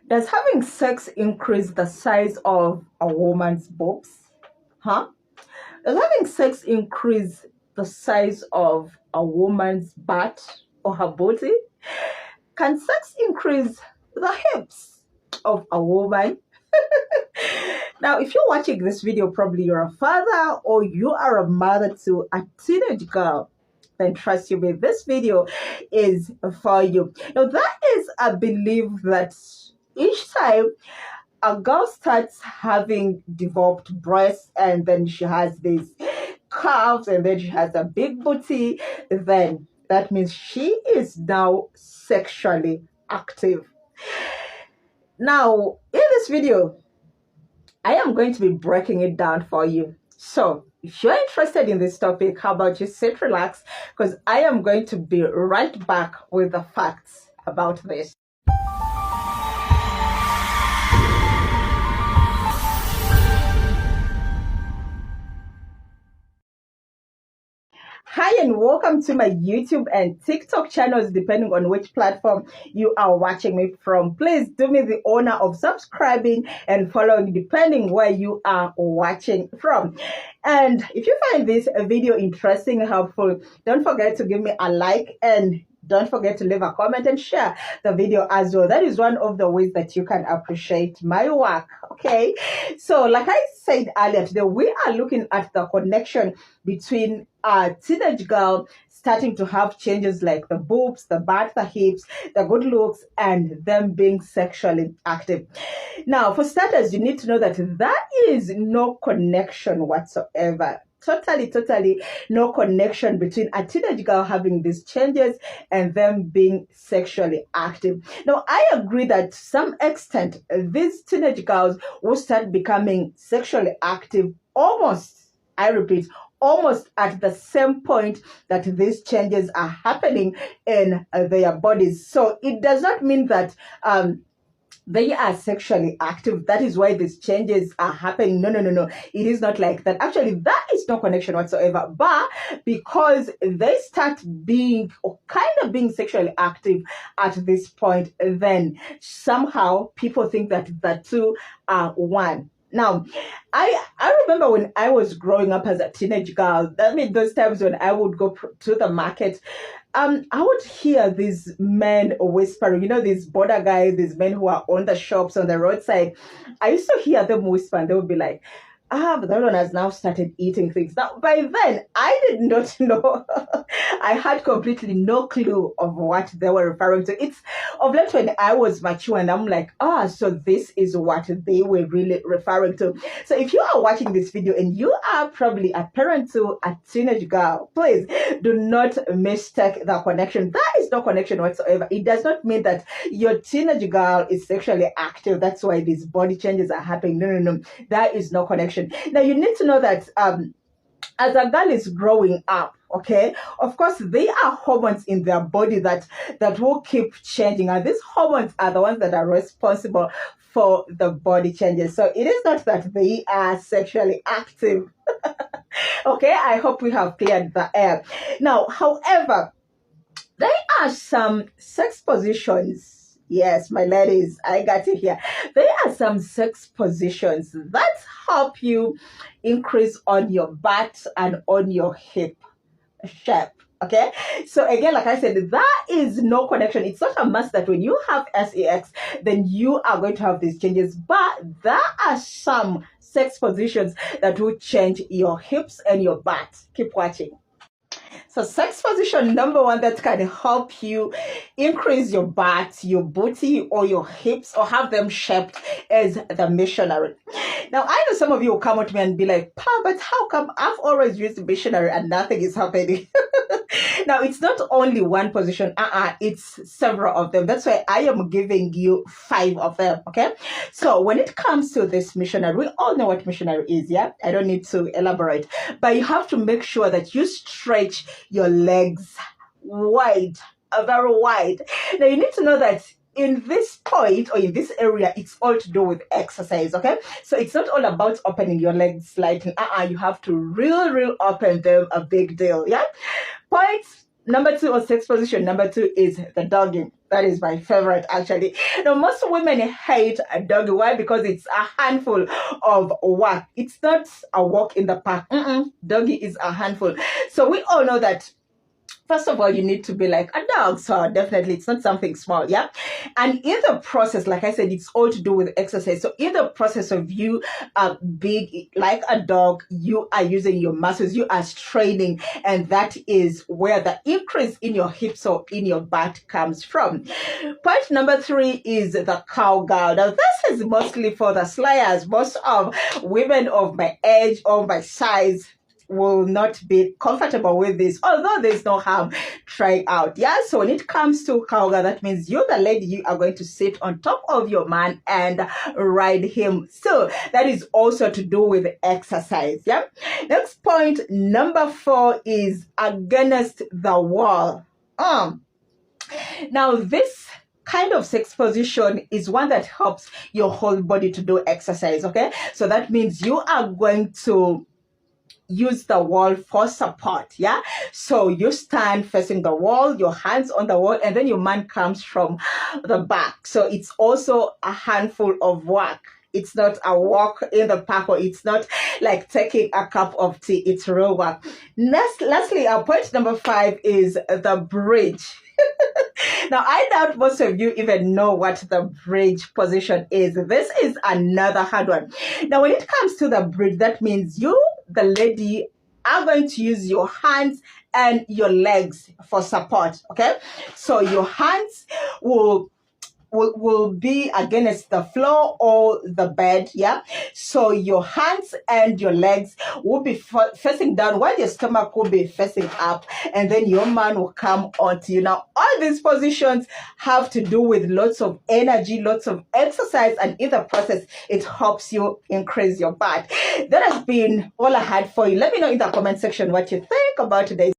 Does having sex increase the size of a woman's boobs? Huh? Does having sex increase the size of a woman's butt or her booty? Can sex increase the hips of a woman? Now, if you're watching this video, probably you're a father or you are a mother to a teenage girl, then trust you me, this video is for you. Now, that is a belief that each time a girl starts having developed breasts and then she has these calves and then she has a big booty, then that means she is now sexually active. Now, in this video, I am going to be breaking it down for you. So if you're interested in this topic, how about you sit relax, because I am going to be right back with the facts about this. Hi and welcome to my YouTube and TikTok channels, depending on which platform you are watching me from. Please do me the honor of subscribing and following, depending where you are watching from. And if you find this video interesting and helpful, don't forget to give me a like and don't forget to leave a comment and share the video as well. That is one of the ways that you can appreciate my work. Okay, so like I said earlier, today we are looking at the connection between a teenage girl starting to have changes like the boobs, the butt, the hips, the good looks, and them being sexually active. Now, for starters, you need to know that there is no connection whatsoever. Totally no connection between a teenage girl having these changes and them being sexually active. Now, I agree that to some extent, these teenage girls will start becoming sexually active almost, I repeat, almost at the same point that these changes are happening in their bodies. So it does not mean that they are sexually active. That is why these changes are happening. No. It is not like that. Actually, that is no connection whatsoever. But because they start being or kind of being sexually active at this point, then somehow people think that the two are one. Now, I remember when I was growing up as a teenage girl, I mean, those times when I would go to the market, I would hear these men whispering, these border guys, these men who are on the shops on the roadside. I used to hear them whisper and they would be like, but that one has now started eating things. Now, by then, I did not know. I had completely no clue of what they were referring to. It's of late when I was mature and I'm like, so this is what they were really referring to. So if you are watching this video and you are probably a parent to a teenage girl, please do not mistake the connection. That is no connection whatsoever. It does not mean that your teenage girl is sexually active. That's why these body changes are happening. No. That is no connection. Now, you need to know that as a girl is growing up, okay, of course, there are hormones in their body that will keep changing. And these hormones are the ones that are responsible for the body changes. So it is not that they are sexually active. Okay, I hope we have cleared the air. Now, however, there are some sex positions. Yes, my ladies, I got it here. There are some sex positions that help you increase on your butt and on your hip shape. Okay, so again, like I said, there is no connection. It's not a must that when you have sex, then you are going to have these changes. But there are some sex positions that will change your hips and your butt. Keep watching. So sex position number one that can help you increase your butt, your booty, or your hips, or have them shaped is the missionary. Now, I know some of you will come at me and be like, Pa, but how come I've always used missionary and nothing is happening? Now, it's not only one position. It's several of them. That's why I am giving you 5 of them, okay? So when it comes to this missionary, we all know what missionary is, yeah? I don't need to elaborate. But you have to make sure that you stretch your legs wide, very wide. Now, you need to know that in this point or in this area, it's all to do with exercise, okay? So it's not all about opening your legs slightly. You have to real open them, a big deal, yeah? Point Number two, or sex position number two, is the dogging. That is my favorite, actually. Now, most women hate a doggy. Why? Because it's a handful of work. It's not a walk in the park. Doggy is a handful. So we all know that, first of all, you need to be like a dog. So definitely it's not something small. Yeah. And in the process, like I said, it's all to do with exercise. So in the process of you being like a dog, you are using your muscles, you are straining. And that is where the increase in your hips or in your butt comes from. Point number three is the cowgirl. Now, this is mostly for the slayers. Most of women of my age or my size will not be comfortable with this, although there's no harm trying out. Yeah, so when it comes to cowgirl, that means you, the lady, you are going to sit on top of your man and ride him. So that is also to do with exercise. Yeah. Next point, number four, is against the wall. Now, this kind of sex position is one that helps your whole body to do exercise. Okay, so that means you are going to use the wall for support. Yeah, so you stand facing the wall, your hands on the wall, and then your man comes from the back. So it's also a handful of work. It's not a walk in the park, or it's not like taking a cup of tea. It's real work. Lastly, our point number five is the bridge. Now, I doubt most of you even know what the bridge position is. This is another hard one. Now, when it comes to the bridge, that means you, the lady, are going to use your hands and your legs for support. Okay, so your hands will be against the floor or the bed. Yeah, so your hands and your legs will be facing down, while your stomach will be facing up, and then your man will come onto you. Now, all these positions have to do with lots of energy, lots of exercise, and in the process it helps you increase your butt. That has been all I had for you. Let me know in the comment section what you think about today's